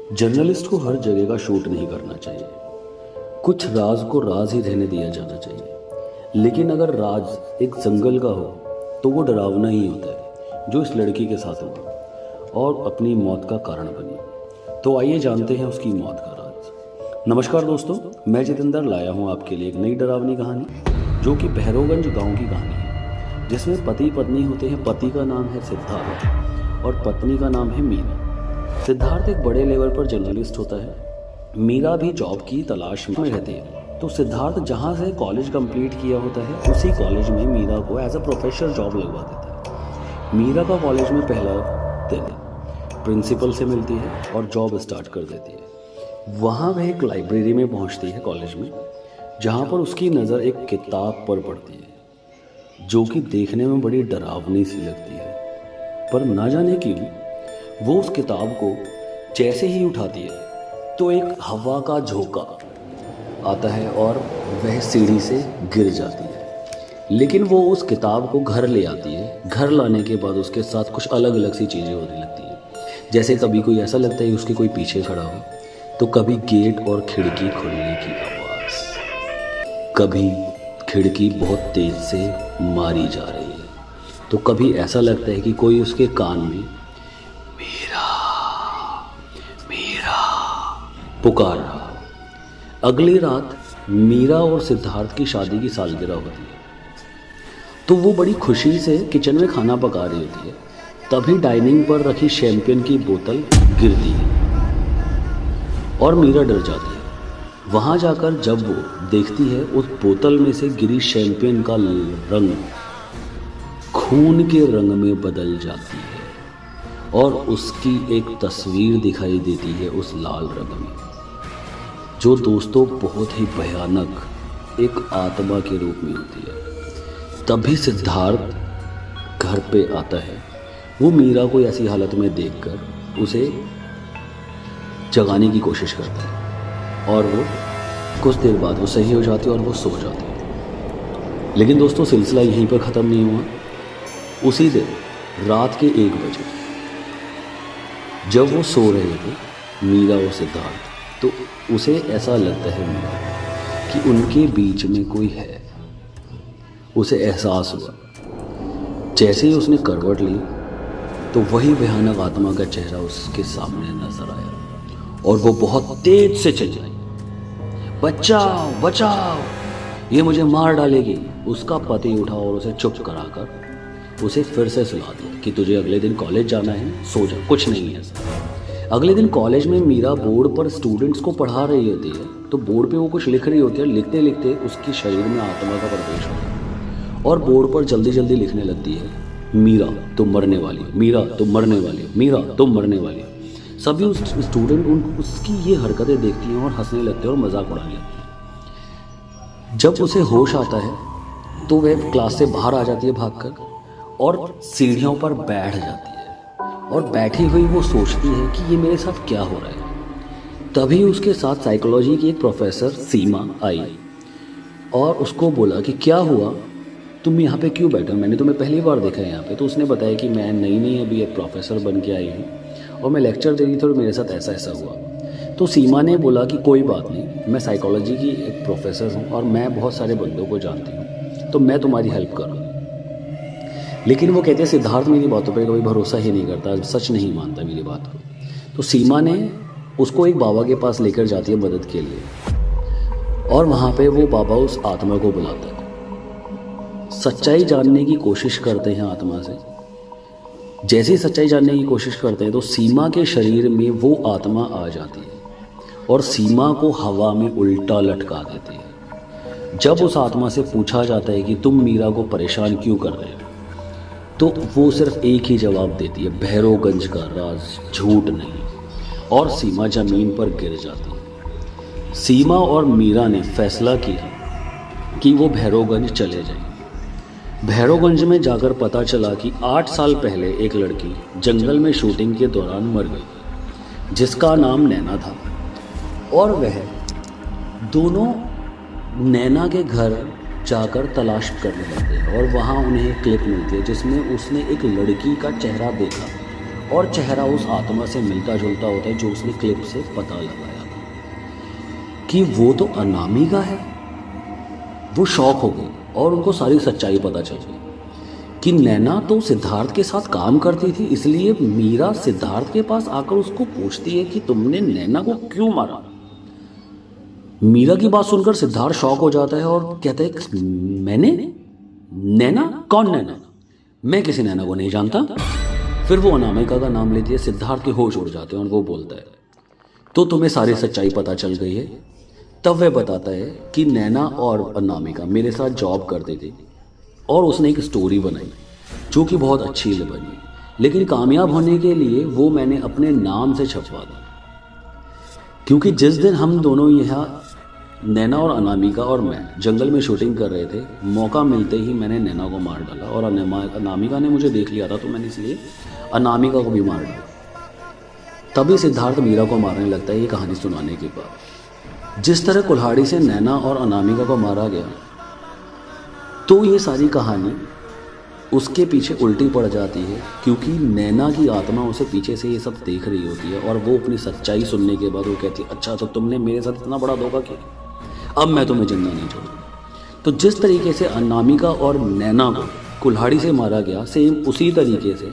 Journalist को हर जगह का शूट नहीं करना चाहिए। कुछ राज को राज ही रहने दिया जाना चाहिए। लेकिन अगर राज एक जंगल का हो तो वो डरावना ही होता है, जो इस लड़की के साथ हुआ और अपनी मौत का कारण बनी। तो आइए जानते हैं उसकी मौत का राज। नमस्कार दोस्तों, मैं जितेंद्र लाया हूँ आपके लिए एक नई डरावनी कहानी, जो कि भैरवगंज गांव की कहानी है, जिसमें पति पत्नी होते हैं। पति का नाम है सिद्धार्थ और पत्नी का नाम है मीरा। सिद्धार्थ एक बड़े लेवल पर जर्नलिस्ट होता है। मीरा भी जॉब की तलाश में रहती है। तो सिद्धार्थ जहाँ से कॉलेज कंप्लीट किया होता है, उसी कॉलेज में मीरा को एज अ प्रोफेसर जॉब लगवा देता है। मीरा का कॉलेज में पहला दिन प्रिंसिपल से मिलती है और जॉब स्टार्ट कर देती है। वहाँ वह एक लाइब्रेरी में पहुँचती है कॉलेज में, जहाँ पर उसकी नज़र एक किताब पर पड़ती है, जो कि देखने में बड़ी डरावनी सी लगती है। पर ना जाने क्यों वो उस किताब को जैसे ही उठाती है तो एक हवा का झोंका आता है और वह सीढ़ी से गिर जाती है। लेकिन वो उस किताब को घर ले आती है। घर लाने के बाद उसके साथ कुछ अलग अलग सी चीज़ें होने लगती हैं। जैसे कभी कोई ऐसा लगता है उसके कोई पीछे खड़ा हो, तो कभी गेट और खिड़की खुलने की आवाज़, कभी खिड़की बहुत तेज से मारी जा रही है, तो कभी ऐसा लगता है कि कोई उसके कान में पुकार रहा। अगली रात मीरा और सिद्धार्थ की शादी की सालगिरह होती है, तो वो बड़ी खुशी से किचन में खाना पका रही होती है। तभी डाइनिंग पर रखी शैंपेन की बोतल गिरती है और मीरा डर जाती है। वहाँ जाकर जब वो देखती है, उस बोतल में से गिरी शैंपेन का रंग खून के रंग में बदल जाती है और उसकी एक तस्वीर दिखाई देती है उस लाल रंग में, जो दोस्तों बहुत ही भयानक एक आत्मा के रूप में होती है। तभी सिद्धार्थ घर पे आता है। वो मीरा को ऐसी हालत में देखकर उसे जगाने की कोशिश करता है और वो कुछ देर बाद वो सही हो जाती है और वो सो जाती है। लेकिन दोस्तों, सिलसिला यहीं पर ख़त्म नहीं हुआ। उसी दिन रात के 1 बजे जब वो सो रहे थे, मीरा और सिद्धार्थ, तो उसे ऐसा लगता है कि उनके बीच में कोई है। उसे एहसास हुआ। जैसे ही उसने करवट ली तो वही भयानक आत्मा का चेहरा उसके सामने नजर आया और वो बहुत तेज से चिल्लाई, बचाओ बचाओ, ये मुझे मार डालेगी। उसका पति उठा और उसे चुप कराकर उसे फिर से सुला दिया कि तुझे अगले दिन कॉलेज जाना है, सो जा, कुछ नहीं है ऐसा। अगले दिन कॉलेज में मीरा बोर्ड पर स्टूडेंट्स को पढ़ा रही होती है, तो बोर्ड पे वो कुछ लिख रही होती है। लिखते लिखते उसके शरीर में आत्मा का प्रवेश होता है और बोर्ड पर जल्दी जल्दी लिखने लगती है, मीरा तुम मरने वाली हो, मीरा तुम मरने वाली हो, मीरा तुम मरने वाली हो। सभी उस स्टूडेंट उसकी ये हरकतें देखती हैं और हंसने लगते हैं और मजाक उड़ाने लगते हैं। जब उसे होश आता है तो वह क्लास से बाहर आ जाती है भागकर और सीढ़ियों पर बैठ जाती है और बैठी हुई वो सोचती है कि ये मेरे साथ क्या हो रहा है। तभी उसके साथ साइकोलॉजी की एक प्रोफेसर सीमा आई और उसको बोला कि क्या हुआ, तुम यहाँ पे क्यों बैठे हो, मैंने तुम्हें पहली बार देखा है यहाँ पे। तो उसने बताया कि मैं नई अभी एक प्रोफेसर बन के आई हूँ और मैं लेक्चर दे रही थी और मेरे साथ ऐसा ऐसा हुआ। तो सीमा ने बोला कि कोई बात नहीं, मैं साइकोलॉजी की एक प्रोफेसर हूँ और मैं बहुत सारे बंदों को जानती हूँ, तो मैं तुम्हारी हेल्प करूँगी। लेकिन वो कहते हैं सिद्धार्थ मेरी बातों पर कभी भरोसा ही नहीं करता, सच नहीं मानता मेरी बात को। तो सीमा ने उसको एक बाबा के पास लेकर जाती है मदद के लिए और वहाँ पे वो बाबा उस आत्मा को बुलाता है। सच्चाई जानने की कोशिश करते हैं आत्मा से। जैसे ही सच्चाई जानने की कोशिश करते हैं तो सीमा के शरीर में वो आत्मा आ जाती है और सीमा को हवा में उल्टा लटका देती है। जब उस आत्मा से पूछा जाता है कि तुम मीरा को परेशान क्यों कर रहे हो, तो वो सिर्फ एक ही जवाब देती है, भैरवगंज का राज झूठ नहीं, और सीमा जमीन पर गिर जाती है। सीमा और मीरा ने फैसला किया कि वो भैरवगंज चले जाएं। भैरवगंज में जाकर पता चला कि 8 साल पहले एक लड़की जंगल में शूटिंग के दौरान मर गई, जिसका नाम नैना था। और वह दोनों नैना के घर जाकर तलाश करने लगते हैं और वहाँ उन्हें एक क्लिप मिलती है जिसमें उसने एक लड़की का चेहरा देखा और चेहरा उस आत्मा से मिलता जुलता होता है जो उसने क्लिप से पता लगाया था कि वो तो अनामिका है। वो शॉक हो गई और उनको सारी सच्चाई पता चल गई कि नैना तो सिद्धार्थ के साथ काम करती थी, इसलिए मीरा सिद्धार्थ के पास आकर उसको पूछती है कि तुमने नैना को क्यों मारा। मीरा की बात सुनकर सिद्धार्थ शॉक हो जाता है और कहता है मैंने? नैना? कौन नैना? मैं किसी नैना को नहीं जानता। फिर वो अनामिका का नाम लेती है। सिद्धार्थ के होश उड़ जाते हैं और वो बोलता है तो तुम्हें सारी सच्चाई पता चल गई है। तब वह बताता है कि नैना और अनामिका मेरे साथ जॉब करते थे और उसने एक स्टोरी बनाई जो कि बहुत अच्छी बनी, लेकिन कामयाब होने के लिए वो मैंने अपने नाम से छपवा दी, क्योंकि जिस दिन हम दोनों यहाँ नैना और अनामिका और मैं जंगल में शूटिंग कर रहे थे, मौका मिलते ही मैंने नैना को मार डाला और अनामिका ने मुझे देख लिया था, तो मैंने इसलिए अनामिका को भी मार डाला। तभी सिद्धार्थ मीरा को मारने लगता है ये कहानी सुनाने के बाद। जिस तरह कुल्हाड़ी से नैना और अनामिका को मारा गया, तो ये सारी कहानी उसके पीछे उल्टी पड़ जाती है, क्योंकि नैना की आत्मा उसे पीछे से ये सब देख रही होती है और वो अपनी सच्चाई सुनने के बाद वो कहती है अच्छा तो तुमने मेरे साथ इतना बड़ा धोखा किया, अब मैं तुम्हें जिंदा नहीं छोड़ूंगी। तो जिस तरीके से अनामिका और नैना को कुल्हाड़ी से मारा गया, सेम उसी तरीके से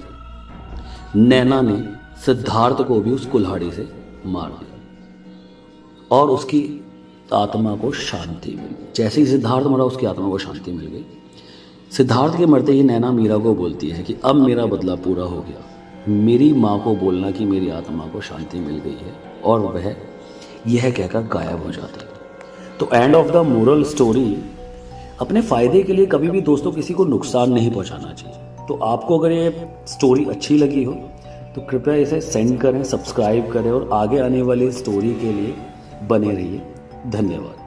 नैना ने सिद्धार्थ को भी उस कुल्हाड़ी से मार दिया और उसकी आत्मा को शांति मिली। जैसे ही सिद्धार्थ मरा, उसकी आत्मा को शांति मिल गई। सिद्धार्थ के मरते ही नैना मीरा को बोलती है कि अब मेरा बदला पूरा हो गया, मेरी माँ को बोलना कि मेरी आत्मा को शांति मिल गई है, और वह यह कहकर गायब हो जाता है। तो end of the moral story, अपने फ़ायदे के लिए कभी भी दोस्तों किसी को नुकसान नहीं पहुंचाना चाहिए। तो आपको अगर ये स्टोरी अच्छी लगी हो तो कृपया इसे सेंड करें, सब्सक्राइब करें और आगे आने वाली स्टोरी के लिए बने रहिए। धन्यवाद।